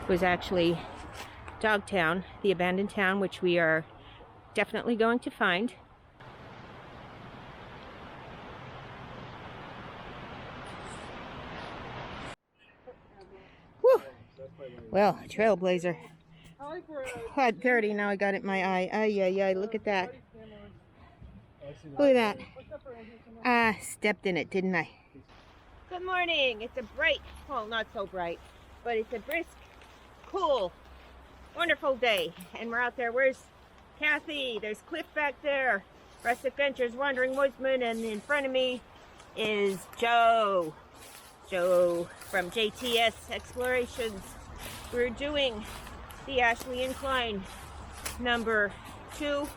was actually Dogtown, the abandoned town, which we are definitely going to find. Whew. Well, trailblazer. Quad 30, now I got it in my eye. Ay, ay, ay, look at that. Look at that. Ah, stepped in it, didn't I? Good morning. It's a bright, well, not so bright, but it's a brisk, cool, wonderful day. And we're out there. Where's Kathy? There's Cliff back there. Rustic Ventures, Wandering Woodsman, and in front of me is Joe. Joe from JTS Explorations. We're doing the Ashley Incline number 2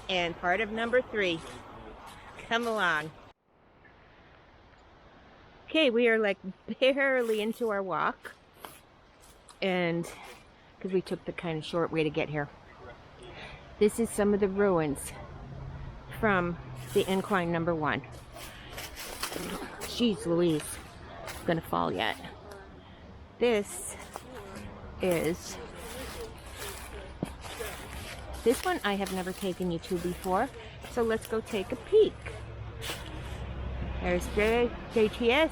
and part of number 3. Come along. Okay, we are like barely into our walk, and because we took the kind of short way to get here. This is some of the ruins from the incline number 1. Jeez Louise, it's gonna fall yet. This one I have never taken you to before, so let's go take a peek. There's JTS.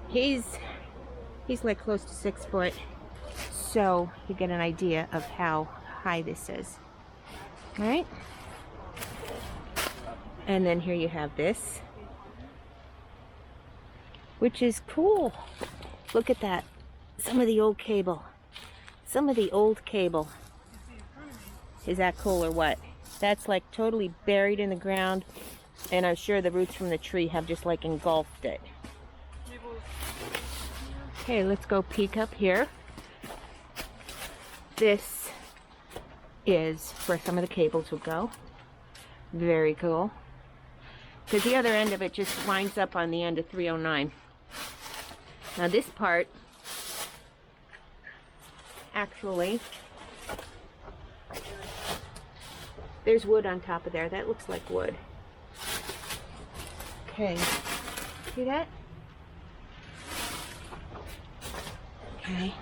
He's like close to 6 foot, so you get an idea of how high this is. All right, and then here you have this, which is cool. Look at that. Some of the old cable. Some of the old cable. Is that cool or what? That's like totally buried in the ground, and I'm sure the roots from the tree have just like engulfed it. Okay, let's go peek up here. This is where some of the cables will go. Very cool. Because the other end of it just winds up on the end of 309. Now this part, actually, there's wood on top of there. That looks like wood. Okay, see that? Okay.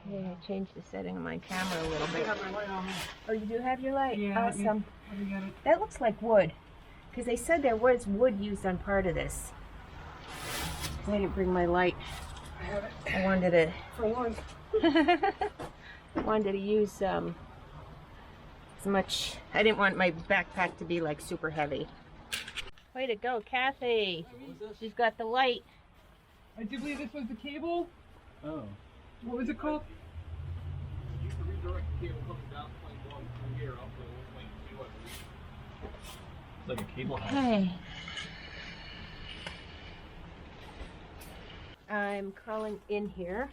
Okay, I changed the setting of my camera a little bit. I have my light on me. Oh, you do have your light? Yeah. Awesome. Let me get it. That looks like wood, because they said there was wood used on part of this. I didn't bring my light. I have it. I wanted to. For once. Wanted to use as much. I didn't want my backpack to be like super heavy. Way to go, Kathy. She's got the light. I do believe this was the cable. Oh. What was it called? You can redirect the cable coming down plane 1 from here up to plane 2, I believe. It's like a cable house. Okay. I'm crawling in here,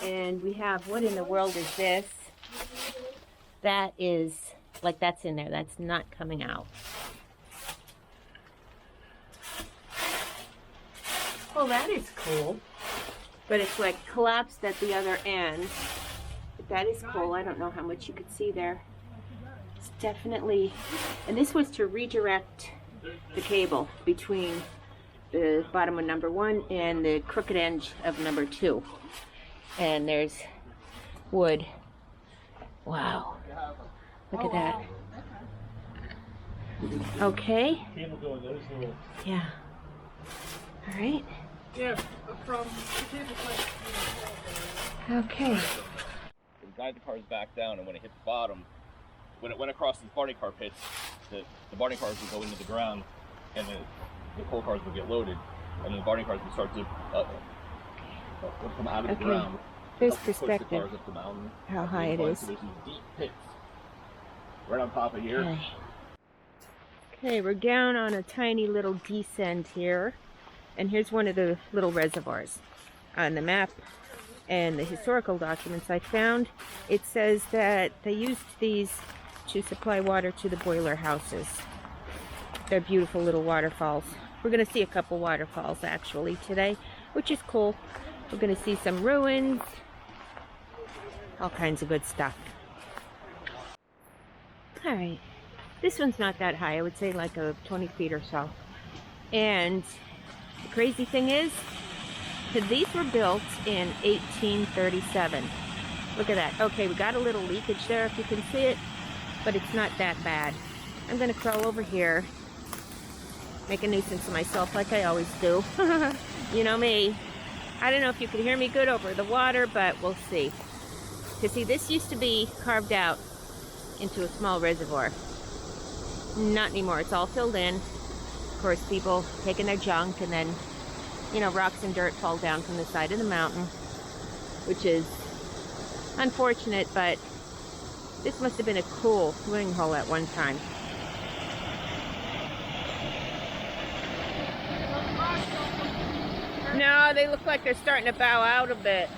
and we have, what in the world is this? That is, like, that's in there. That's not coming out. Well, that is cool. But it's like collapsed at the other end. But that is cool. I don't know how much you could see there. It's definitely, and this was to redirect the cable between the bottom of number 1 and the crooked edge of number 2. And there's wood. Wow. Look at that. Okay. Cable going those little. Yeah. All right. Yeah, from the cable plant. Okay. It guide the cars back down, and when it hit the bottom, when it went across these Barney car pits, the Barney cars would go into the ground, and the coal cars would get loaded, and then the Barney cars would start to come out of the ground. There's Push the perspective. cars up the mountain. How high it is. So there's these deep pits right on top of here. Okay. Okay, we're down on a tiny little descent here. And here's one of the little reservoirs. On the map and the historical documents I found, it says that they used these to supply water to the boiler houses. They're beautiful little waterfalls. We're going to see a couple waterfalls actually today, which is cool. We're going to see some ruins, all kinds of good stuff. All right, this one's not that high. I would say like a 20 feet or so. And the crazy thing is, These were built in 1837. Look at that. Okay, we got a little leakage there if you can see it, but it's not that bad. I'm gonna crawl over here, make a nuisance of myself like I always do. You know me. I don't know if you can hear me good over the water, but we'll see. You see, this used to be carved out into a small reservoir. Not anymore. It's all filled in. Of course, people taking their junk, and then, you know, rocks and dirt fall down from the side of the mountain, which is unfortunate, but this must have been a cool swimming hole at one time. No, they look like they're starting to bow out a bit.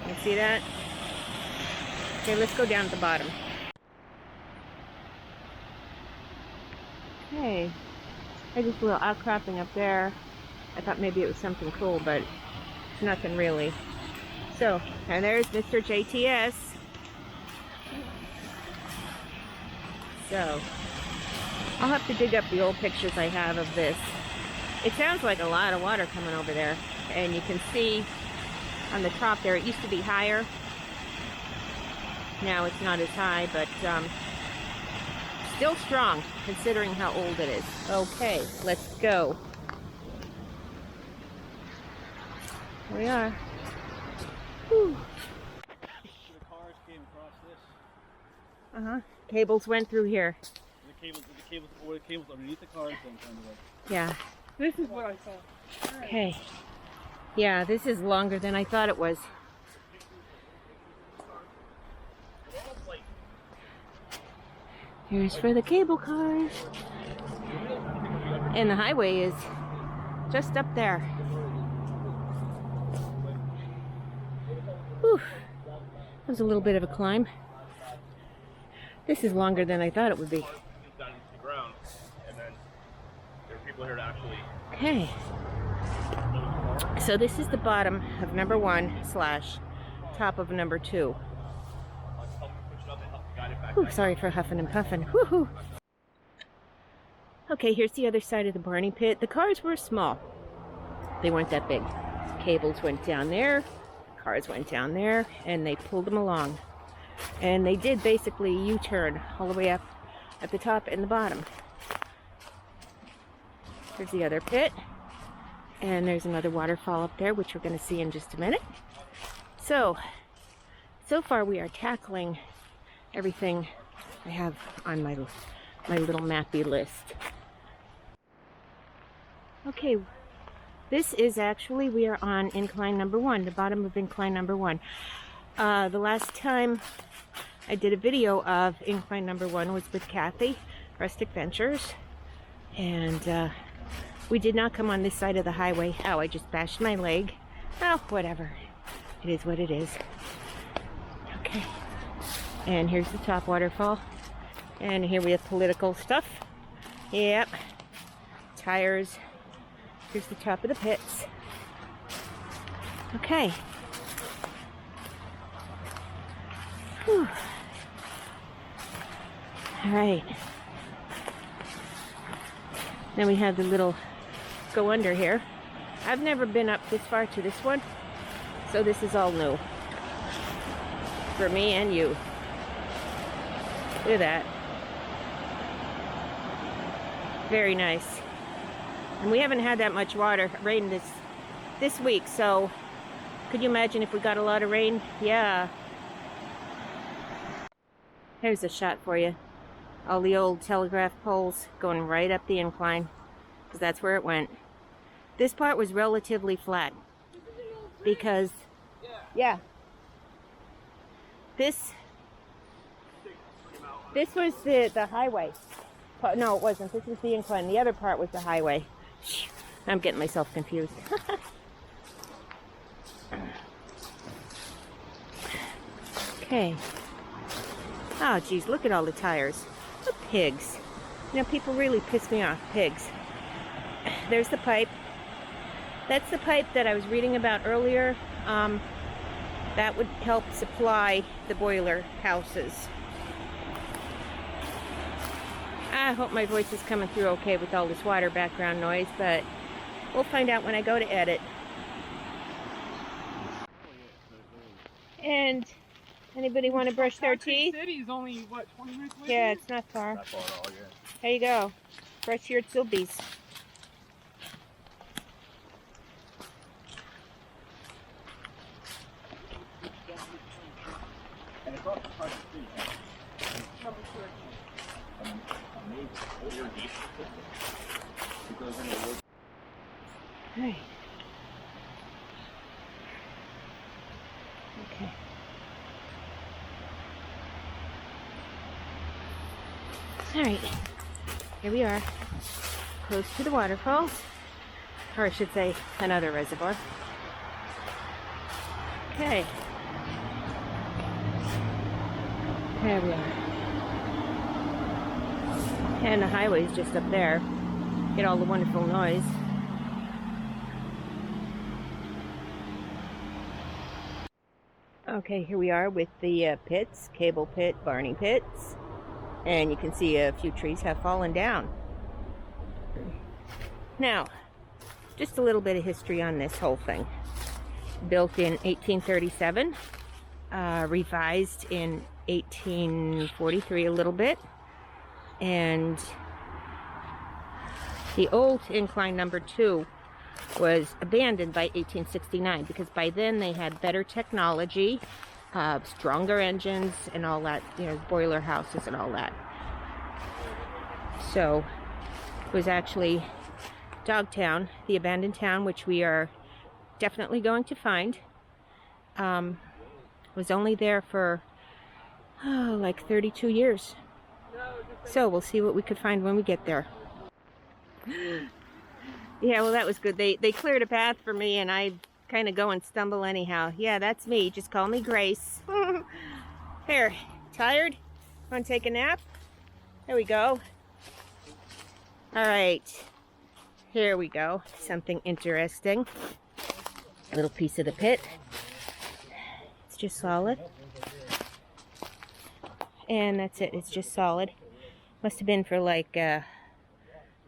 You see that? Okay, let's go down at the bottom. Okay, there's just a little outcropping up there. I thought maybe it was something cool, but it's nothing really. So, and there's Mr. JTS. So, I'll have to dig up the old pictures I have of this. It sounds like a lot of water coming over there, and you can see on the top there, it used to be higher. Now it's not as high, but still strong considering how old it is. Okay, let's go. Here we are. Whew. The cars came across this. Uh-huh. Cables went through here. The cables underneath the cars then kind of like. Yeah. This is what I saw. Okay. Yeah, this is longer than I thought it was. Here's for the cable cars. And the highway is just up there. Whew. That was a little bit of a climb. This is longer than I thought it would be. Down into the ground, and then there are people here to actually. Okay. So this is the bottom of number 1 / top of number 2. Ooh, sorry for huffing and puffing. Woohoo! Okay, here's the other side of the Barney pit. The cars were small. They weren't that big. Cables went down there, cars went down there, and they pulled them along. And they did basically U-turn all the way up at the top and the bottom. Here's the other pit. And there's another waterfall up there, which we're going to see in just a minute. So far we are tackling everything I have on my little mappy list. Okay, this is actually, we are on incline number 1, the bottom of incline number 1. The last time I did a video of incline number 1 was with Kathy, Rustic Ventures, and we did not come on this side of the highway. Oh, I just bashed my leg. Oh, whatever. It is what it is. Okay. And here's the top waterfall. And here we have political stuff. Yep. Tires. Here's the top of the pits. Okay. Whew. All right. Then we have the little go under here. I've never been up this far to this one, so this is all new for me and you. Look at that. Very nice. And we haven't had that much rain this week, so could you imagine if we got a lot of rain? Yeah. Here's a shot for you. All the old telegraph poles going right up the incline, because that's where it went. This part was relatively flat because, yeah, this was the highway. No, it wasn't. This was the incline. The other part was the highway. I'm getting myself confused. Okay. Oh, geez, look at all the tires. The pigs. You know, people really piss me off. Pigs. There's the pipe. That's the pipe that I was reading about earlier. That would help supply the boiler houses. I hope my voice is coming through okay with all this water background noise, but we'll find out when I go to edit. And anybody want to brush their teeth? City's only, what, 20 minutes away? Yeah, it's not far. Not far at all, yeah. There you go. Brush your tsilbies. And across the front street, amazing. Old irrigation system. It goes in the woods. Right. Okay. All right. Here we are, close to the waterfalls, or I should say, another reservoir. Okay. There we are. And the highway's just up there. Get all the wonderful noise. Okay, here we are with the pits, cable pit, Barney pits. And you can see a few trees have fallen down. Now, just a little bit of history on this whole thing. Built in 1837, revised in 1843 a little bit. And the old incline number 2 was abandoned by 1869 because by then they had better technology, stronger engines and all that, you know, boiler houses and all that. So it was actually Dogtown, the abandoned town, which we are definitely going to find. Was only there for like 32 years. So we'll see what we could find when we get there. Yeah, well, that was good. They cleared a path for me, and I kind of go and stumble anyhow. Yeah, that's me. Just call me Grace. Here, tired? Want to take a nap? There we go. All right. Here we go. Something interesting. A little piece of the pit. It's just solid. And that's it. It's just solid. Must have been for like,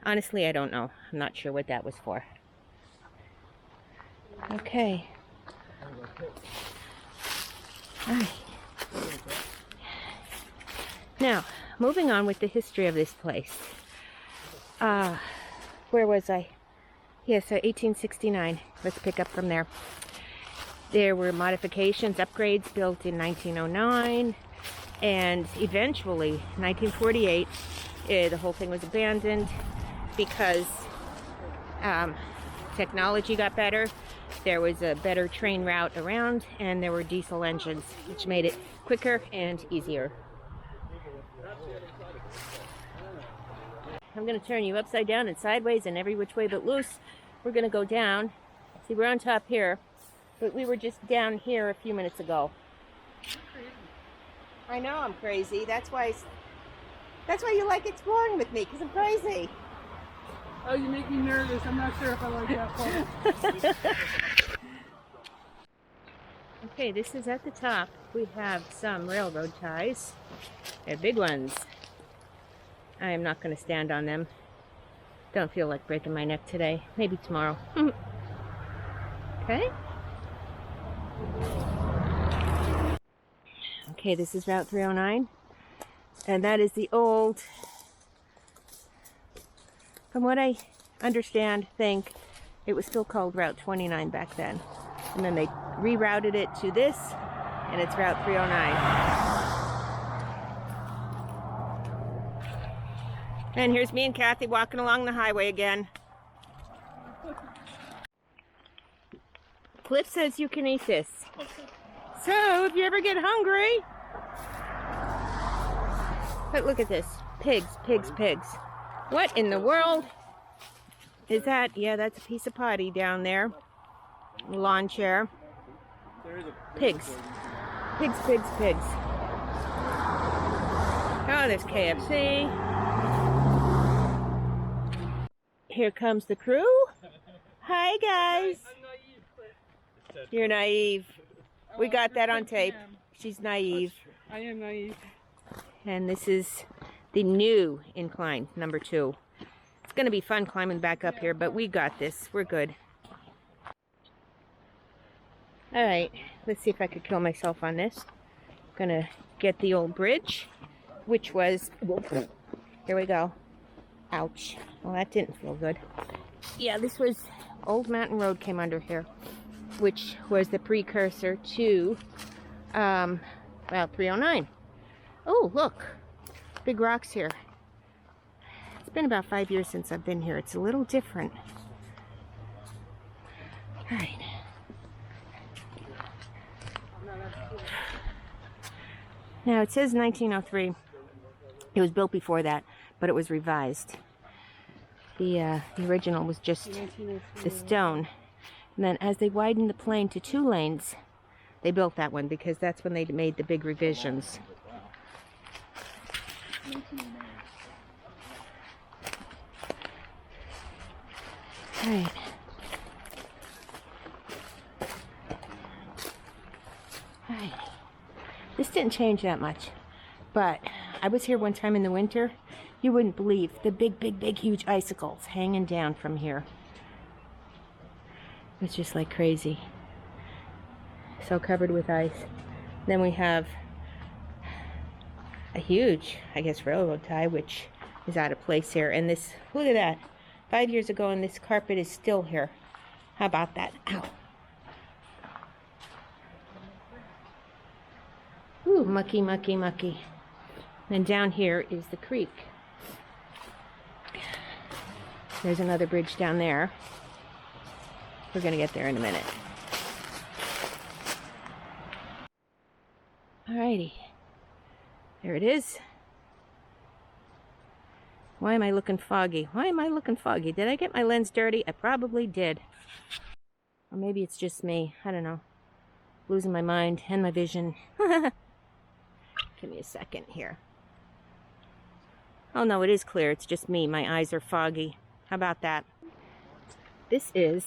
honestly, I don't know. I'm not sure what that was for. Okay. All right. Now, moving on with the history of this place. Where was I? Yeah, so 1869. Let's pick up from there. There were modifications, upgrades built in 1909, and eventually, 1948, the whole thing was abandoned because technology got better. There was a better train route around, and there were diesel engines, which made it quicker and easier. I'm going to turn you upside down and sideways and every which way but loose. We're going to go down. See, we're on top here, but we were just down here a few minutes ago. I know I'm crazy. That's why you like exploring with me, because I'm crazy. Oh, you make me nervous. I'm not sure if I like that part. Okay, this is at the top. We have some railroad ties. They're big ones. I am not going to stand on them. Don't feel like breaking my neck today. Maybe tomorrow. Okay. Okay, this is Route 309. And that is the old, from what I understand, it was still called Route 29 back then. And then they rerouted it to this, and it's Route 309. And here's me and Kathy walking along the highway again. Cliff says you can eat this. So, if you ever get hungry... But look at this. Pigs, pigs, pigs. What in the world is that? Yeah, that's a piece of potty down there. Lawn chair. Pigs. Pigs, pigs, pigs. Oh, there's KFC. Here comes the crew. Hi, guys. You're naive. We got that on tape. She's naive. I am naive. And this is the new incline, number 2. It's going to be fun climbing back up here, but we got this. We're good. All right. let's see if I could kill myself on this. Gonna get the old bridge, which was, here we go. Ouch. Well, that didn't feel good. Yeah, this was, Old Mountain Road came under here, which was the precursor to, well, 309. Oh, look. Big rocks here. It's been about 5 years since I've been here. It's a little different. All right. Now, it says 1903. It was built before that, but it was revised. The original was just the stone. And then as they widened the plane to 2 lanes, they built that one because that's when they made the big revisions. All right. All right. This didn't change that much, but I was here one time in the winter. You wouldn't believe the big, huge icicles hanging down from here. It's just like crazy. So covered with ice. Then we have a huge, I guess, railroad tie, which is out of place here. And this, look at that. 5 years ago, and this carpet is still here. How about that? Ow. Ooh, mucky, mucky, mucky. And down here is the creek. There's another bridge down there. We're going to get there in a minute. Alrighty. There it is. Why am I looking foggy? Why am I looking foggy? Did I get my lens dirty? I probably did. Or maybe it's just me. I don't know. Losing my mind and my vision. Give me a second here. Oh no, it is clear. It's just me. My eyes are foggy. How about that? This is...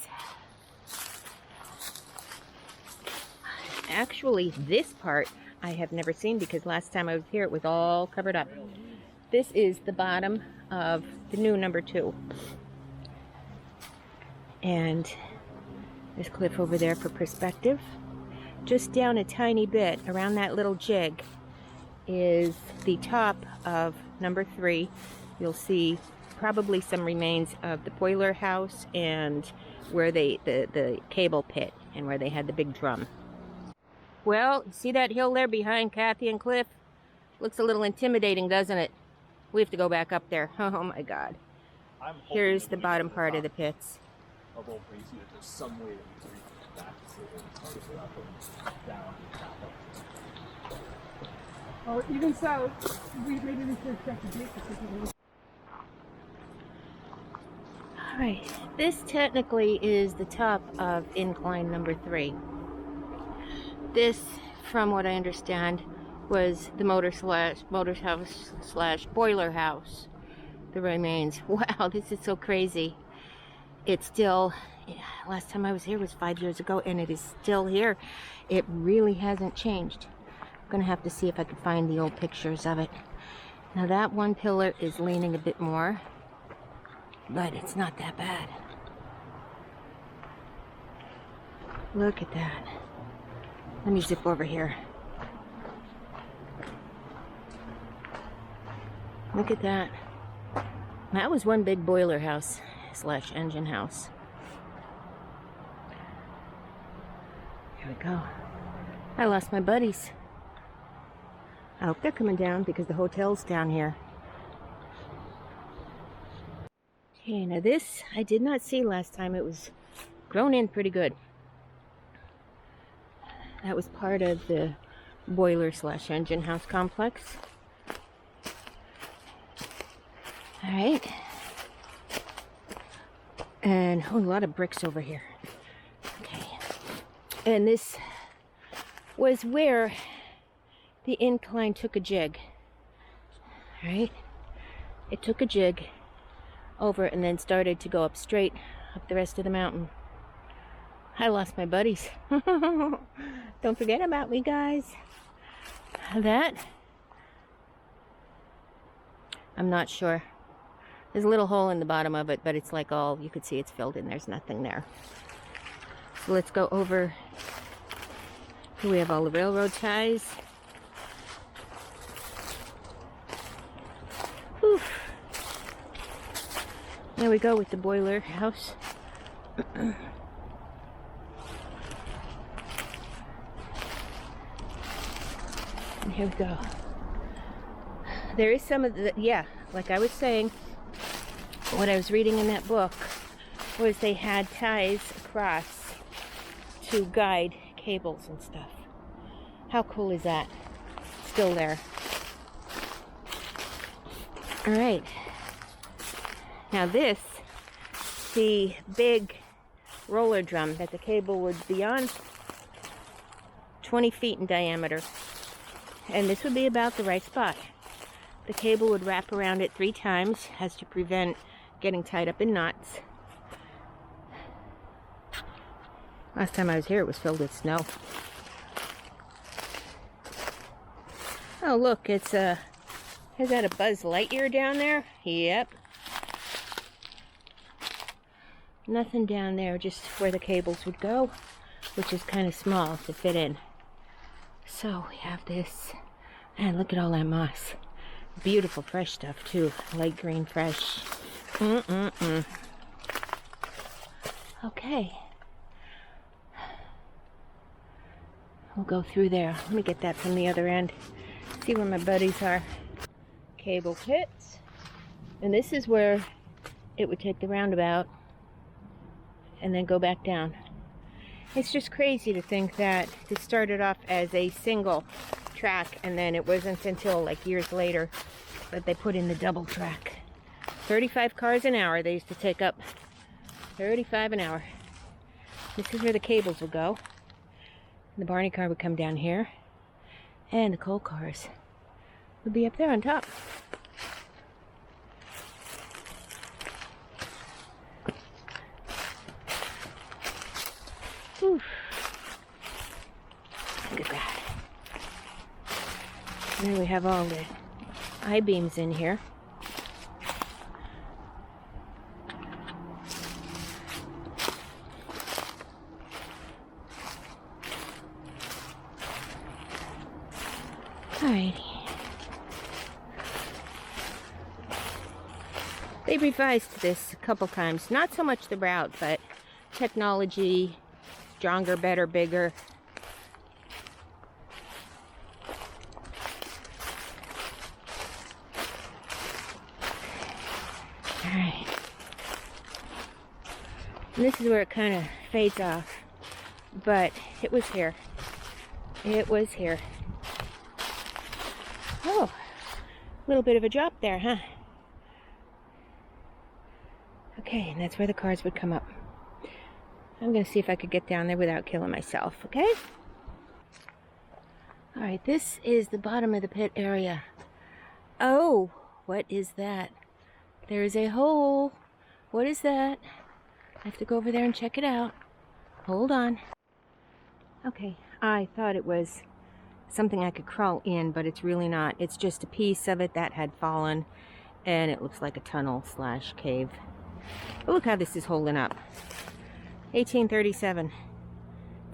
Actually, this part I have never seen because last time I was here it was all covered up. This is the bottom of the new number 2. And there's cliff over there for perspective. Just down a tiny bit around that little jig is the top of number 3. You'll see probably some remains of the boiler house and where the cable pit and where they had the big drum. Well, see that hill there behind Kathy and Cliff? Looks a little intimidating, doesn't it? We have to go back up there. Oh my God. Here's the bottom part of the pits. Although basically there's some way that we can reach back to see it down. Oh, even so, maybe we should check the gate. Alright, this technically is the top of incline number 3. This, from what I understand, was the motor house slash boiler house. The remains. Wow, this is so crazy. It's still, last time I was here was 5 years ago, and it is still here. It really hasn't changed. I'm gonna have to see if I can find the old pictures of it. Now that one pillar is leaning a bit more, but it's not that bad. Look at that. Let me zip over here. Look at that. That was one big boiler house slash engine house. Here we go. I lost my buddies. I hope they're coming down because the hotel's down here. Okay, now this I did not see last time. It was grown in pretty good. That was part of the boiler slash engine house complex. Alright. And oh, a lot of bricks over here. Okay. And this was where the incline took a jig. Alright. It took a jig over and then started to go up straight up the rest of the mountain. I lost my buddies. Don't forget about me, guys. That, I'm not sure. There's a little hole in the bottom of it, but it's like all, you could see it's filled in. There's nothing there. So let's go over Here we have all the railroad ties. Whew. There we go with the boiler house. And here we go. There is some of the, yeah, like I was saying, what I was reading in that book was they had ties across to guide cables and stuff. How cool is that? Still there. All right. Now this, the big roller drum that the cable would be on, 20 feet in diameter. And this would be about the right spot. The cable would wrap around it 3 times as to prevent getting tied up in knots. Last time I was here, it was filled with snow. Oh, look, it's a... Is that a Buzz Lightyear down there? Yep. Nothing down there, just where the cables would go, which is kind of small to fit in. So we have this, and look at all that moss. Beautiful fresh stuff too, light green fresh. Okay. We'll go through there. Let me get that from the other end. See where my buddies are. Cable pits. And this is where it would take the roundabout and then go back down. It's just crazy to think that this started off as a single track, and then it wasn't until like years later that they put in the double track. 35 cars an hour they used to take up. 35 an hour. This is where the cables would go. The Barney car would come down here, and the coal cars would be up there on top. Whew. Look at that. And then we have all the I-beams in here. Alrighty. They revised this a couple times. Not so much the route, but technology, stronger, better, bigger. Alright. And this is where it kind of fades off. But it was here. It was here. Oh, a little bit of a drop there, huh? Okay, and that's where the cars would come up. I'm going to see if I could get down there without killing myself, okay? Alright, this is the bottom of the pit area. Oh, what is that? There is a hole. What is that? I have to go over there and check it out. Hold on. Okay, I thought it was something I could crawl in, but it's really not. It's just a piece of it that had fallen, and it looks like a tunnel slash cave. But look how this is holding up. 1837. It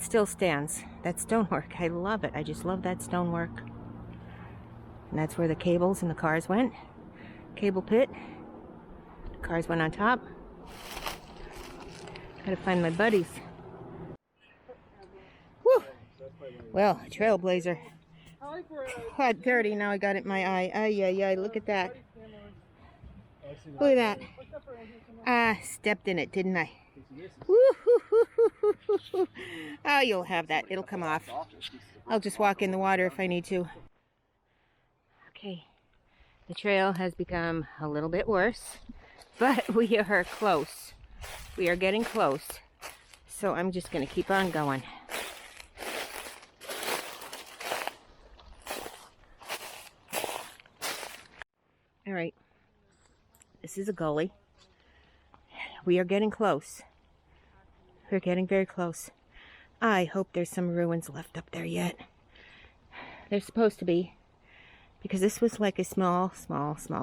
still stands. That stonework, I love it. I just love that stonework. And that's where the cables and the cars went. Cable pit. The cars went on top. Gotta find my buddies. Whew. Well, trailblazer. Quad 30, now I got it in my eye. Ay, ay, ay, look at that. Look at that. Stepped in it, didn't I? Woo-hoo-hoo-hoo-hoo-hoo. Oh, you'll have that. It'll come off. I'll just walk in the water if I need to. Okay. The trail has become a little bit worse, but we are close. We are getting close. So I'm just going to keep on going. All right. This is a gully. We are getting close. We're getting very close. I hope there's some ruins left up there yet. There's supposed to be, because this was like a small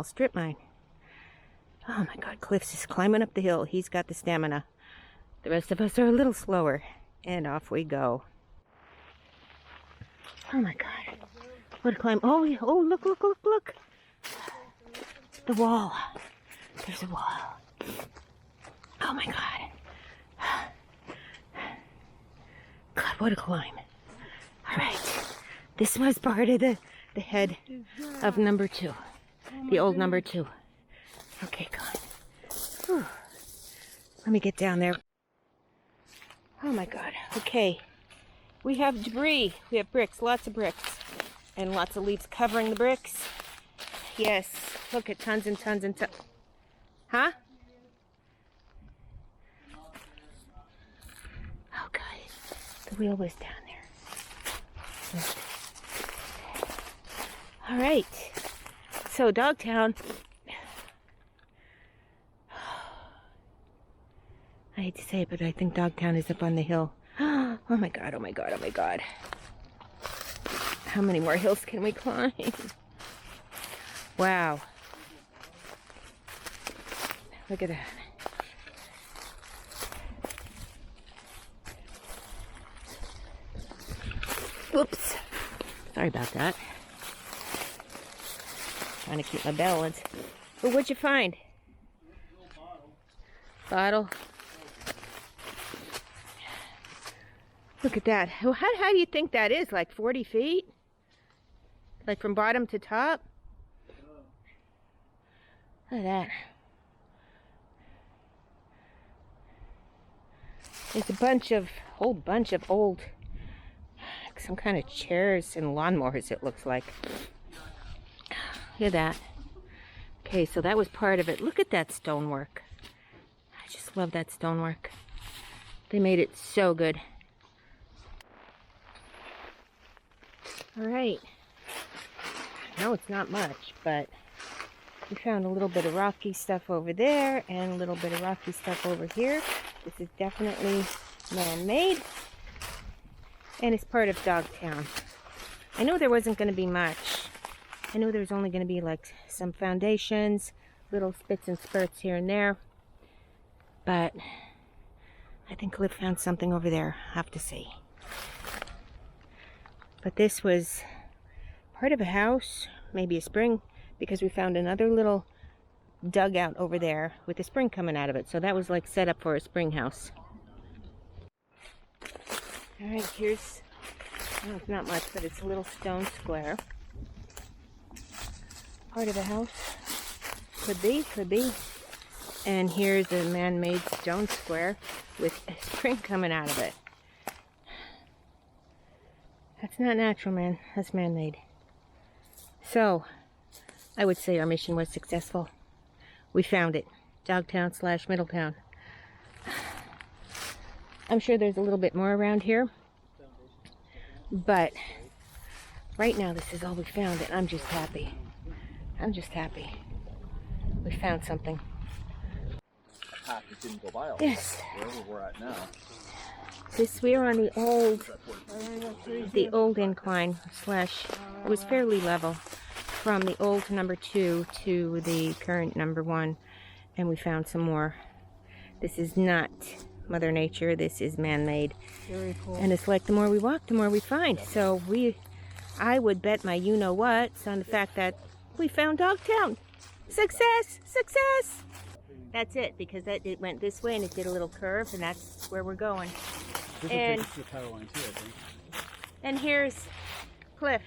strip mine. Oh my God, Cliff's is climbing up the hill. He's got the stamina. The rest of us are a little slower. And off we go. Oh my God. What a climb. Oh, look, look, look, look. The wall. There's a wall. Oh my God. God, what a climb. All right. This was part of the head of number 2. The old number 2. Okay, come on. Whew. Let me get down there. Oh my God. Okay. We have debris. We have bricks, lots of bricks. And lots of leaves covering the bricks. Yes. Look at tons and tons and tons. Huh? Oh God. The wheel was down there. All right. So Dogtown. I hate to say it, but I think Dogtown is up on the hill. Oh my God, oh my God, oh my God. How many more hills can we climb? Wow. Look at that. Whoops. Sorry about that. Trying to keep my balance. But what'd you find? Bottle. Look at that. How do you think that is? Like 40 feet? Like from bottom to top? Look at that. There's a whole bunch of old, some kind of chairs and lawnmowers, it looks like. Look at that. Okay, so that was part of it. Look at that stonework. I just love that stonework. They made it so good. All right. No, it's not much, but we found a little bit of rocky stuff over there and a little bit of rocky stuff over here. This is definitely man-made, and it's part of Dogtown. I knew there wasn't going to be much. I knew there was only going to be like some foundations, little spits and spurts here and there, but I think Cliff found something over there. I'll have to see. But this was part of a house, maybe a spring, because we found another little dugout over there with a spring coming out of it. So that was like set up for a spring house. All right, here's, oh, it's not much, but it's a little stone square. Part of a house. Could be, could be. And here's a man-made stone square with a spring coming out of it. That's not natural, man. That's man-made. So, I would say our mission was successful. We found it. Dogtown / Middletown. I'm sure there's a little bit more around here. But, right now this is all we found, and I'm just happy. I'm just happy. We found something. Path that didn't go by all yes. Wherever we're at now. We're on the old incline / it was fairly level from the old number 2 to the current number 1, and we found some more. This is not Mother Nature, this is man-made. Very cool. And it's like the more we walk, the more we find. So I would bet my you-know-whats on the fact that we found Dogtown. Success! Success! That's it, because it went this way and it did a little curve, and that's where we're going. And here's Cliff.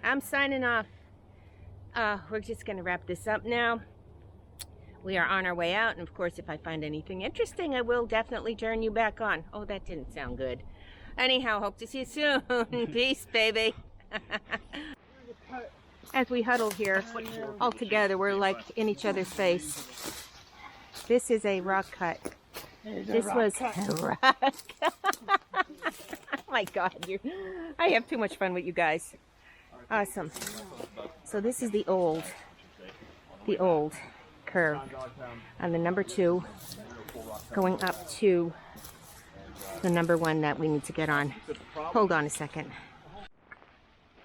I'm signing off. We're just going to wrap this up now. We are on our way out, and of course, if I find anything interesting, I will definitely turn you back on. Oh, that didn't sound good. Anyhow, hope to see you soon. Peace, baby. As we huddle here, all together, we're like in each other's face. This is a rock cut. This was a rock. Oh my God, I have too much fun with you guys. Awesome. So this is the old curve on the number 2 going up to the number 1 that we need to get on. Hold on a second.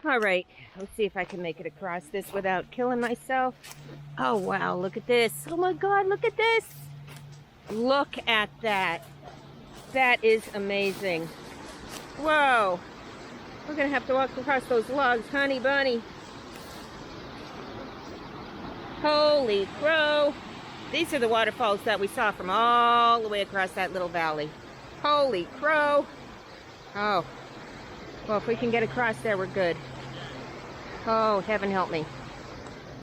All right, let's see if I can make it across this without killing myself. Oh wow, look at this. Oh my God, look at this. Look at that. That is amazing. Whoa. We're gonna have to walk across those logs, honey bunny. Holy crow. These are the waterfalls that we saw from all the way across that little valley. Holy crow. Oh. Well, if we can get across there, we're good. Oh, heaven help me.